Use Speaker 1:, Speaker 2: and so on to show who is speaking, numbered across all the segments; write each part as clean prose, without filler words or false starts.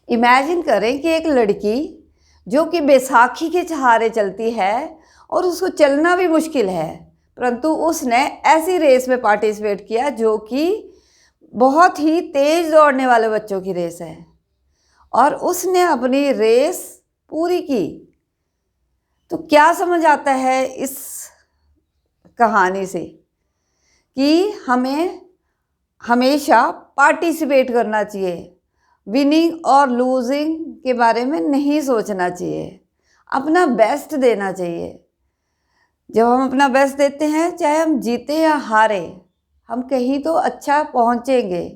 Speaker 1: Imagine करें कि एक लड़की जो कि बैसाखी के सहारे चलती है और उसको चलना भी मुश्किल है, परंतु उसने ऐसी रेस में पार्टिसिपेट किया जो कि बहुत ही तेज़ दौड़ने वाले बच्चों की रेस है, और उसने अपनी रेस पूरी की। तो क्या समझ आता है इस कहानी से कि हमें हमेशा पार्टिसिपेट करना चाहिए, विनिंग और लूजिंग के बारे में नहीं सोचना चाहिए, अपना बेस्ट देना चाहिए। जब हम अपना बेस्ट देते हैं, चाहे हम जीते या हारे, हम कहीं तो अच्छा पहुंचेंगे।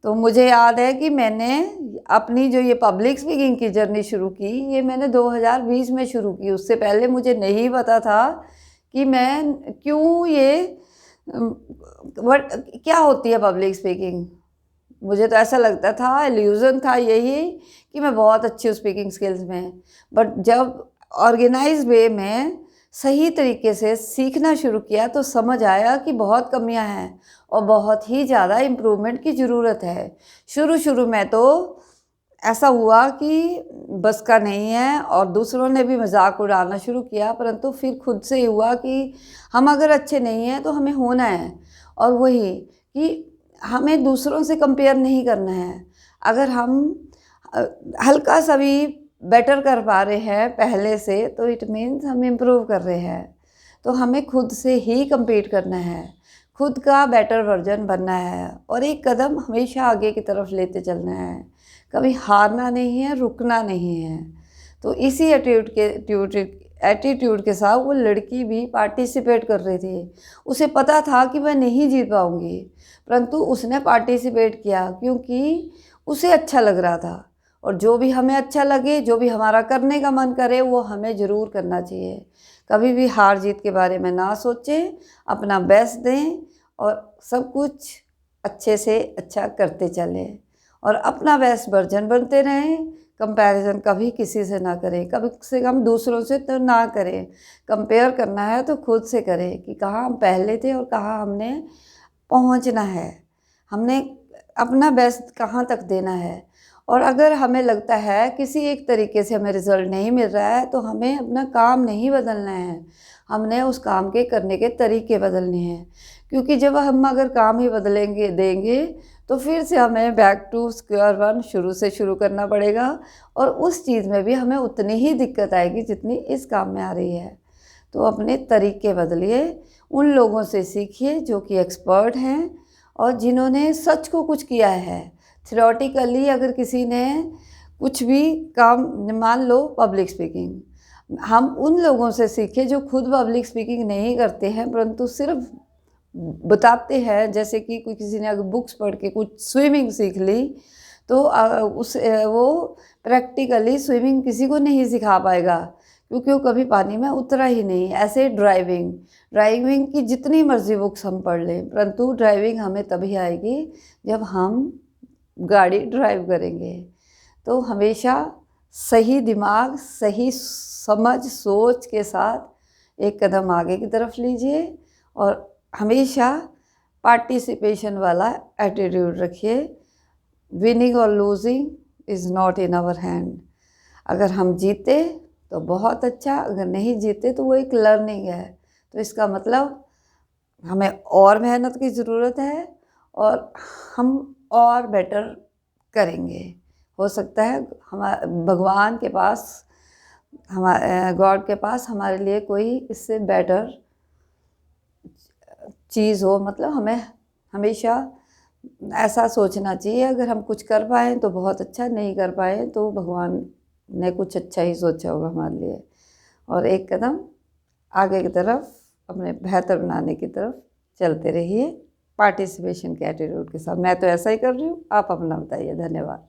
Speaker 1: तो मुझे याद है कि मैंने अपनी जो ये पब्लिक स्पीकिंग की जर्नी शुरू की, ये मैंने 2020 में शुरू की। उससे पहले मुझे नहीं पता था कि मैं क्यों ये क्या होती है पब्लिक स्पीकिंग। मुझे तो ऐसा लगता था, इल्यूज़न था यही कि मैं बहुत अच्छी हूँ स्पीकिंग स्किल्स में। बट जब ऑर्गेनाइज वे में सही तरीके से सीखना शुरू किया तो समझ आया कि बहुत कमियां हैं और बहुत ही ज़्यादा इम्प्रूवमेंट की ज़रूरत है। शुरू में तो ऐसा हुआ कि बस का नहीं है और दूसरों ने भी मजाक उड़ाना शुरू किया, परंतु फिर खुद से ही हुआ कि हम अगर अच्छे नहीं हैं तो हमें होना है। और वही कि हमें दूसरों से कंपेयर नहीं करना है। अगर हम हल्का सा भी बेटर कर पा रहे हैं पहले से, तो इट मीन्स हम इम्प्रूव कर रहे हैं। तो हमें खुद से ही compete करना है, खुद का बेटर वर्जन बनना है और एक कदम हमेशा आगे की तरफ लेते चलना है। कभी हारना नहीं है, रुकना नहीं है। तो इसी एटीट्यूड के साथ वो लड़की भी पार्टिसिपेट कर रही थी। उसे पता था कि मैं नहीं जीत पाऊँगी, परंतु उसने पार्टिसिपेट किया क्योंकि उसे अच्छा लग रहा था। और जो भी हमें अच्छा लगे, जो भी हमारा करने का मन करे, वो हमें ज़रूर करना चाहिए। कभी भी हार जीत के बारे में ना सोचें, अपना बेस्ट दें और सब कुछ अच्छे से अच्छा करते चलें और अपना बेस्ट वर्जन बनते रहें। कंपैरिजन कभी किसी से ना करें, कभी से कम दूसरों से तो ना करें। कंपेयर करना है तो खुद से करें कि कहाँ हम पहले थे और कहाँ हमने पहुँचना है, हमने अपना बेस्ट कहाँ तक देना है। और अगर हमें लगता है किसी एक तरीके से हमें रिज़ल्ट नहीं मिल रहा है, तो हमें अपना काम नहीं बदलना है, हमने उस काम के करने के तरीके बदलने हैं। क्योंकि जब हम अगर काम ही बदलेंगे देंगे तो फिर से हमें बैक टू स्क्वायर वन शुरू करना पड़ेगा और उस चीज़ में भी हमें उतनी ही दिक्कत आएगी जितनी इस काम में आ रही है। तो अपने तरीके बदलिए, उन लोगों से सीखिए जो कि एक्सपर्ट हैं और जिन्होंने सच को कुछ किया है। थ्योरेटिकली अगर किसी ने कुछ भी काम, मान लो पब्लिक स्पीकिंग, हम उन लोगों से सीखें जो खुद पब्लिक स्पीकिंग नहीं करते हैं परंतु सिर्फ बताते हैं। जैसे कि कोई किसी ने अगर बुक्स पढ़ के कुछ स्विमिंग सीख ली तो वो प्रैक्टिकली स्विमिंग किसी को नहीं सिखा पाएगा क्योंकि वो कभी पानी में उतरा ही नहीं। ऐसे ड्राइविंग की जितनी मर्जी बुक्स हम पढ़ लें, परंतु ड्राइविंग हमें तभी आएगी जब हम गाड़ी ड्राइव करेंगे। तो हमेशा सही दिमाग, सही समझ, सोच के साथ एक कदम आगे की तरफ लीजिए और हमेशा पार्टिसिपेशन वाला एटीट्यूड रखिए। विनिंग और losing is not in our hand. अगर हम जीते तो बहुत अच्छा, अगर नहीं जीते तो वो एक लर्निंग है। तो इसका मतलब हमें और मेहनत की ज़रूरत है और हम और बेटर करेंगे। हो सकता है हमारे भगवान के पास, हमारे गॉड के पास हमारे लिए कोई इससे बेटर चीज़ हो। मतलब हमें हमेशा ऐसा सोचना चाहिए, अगर हम कुछ कर पाएँ तो बहुत अच्छा, नहीं कर पाएँ तो भगवान ने कुछ अच्छा ही सोचा होगा हमारे लिए। और एक कदम आगे की तरफ, अपने बेहतर बनाने की तरफ चलते रहिए पार्टिसिपेशन के एटीट्यूड के साथ। मैं तो ऐसा ही कर रही हूँ, आप अपना बताइए। धन्यवाद।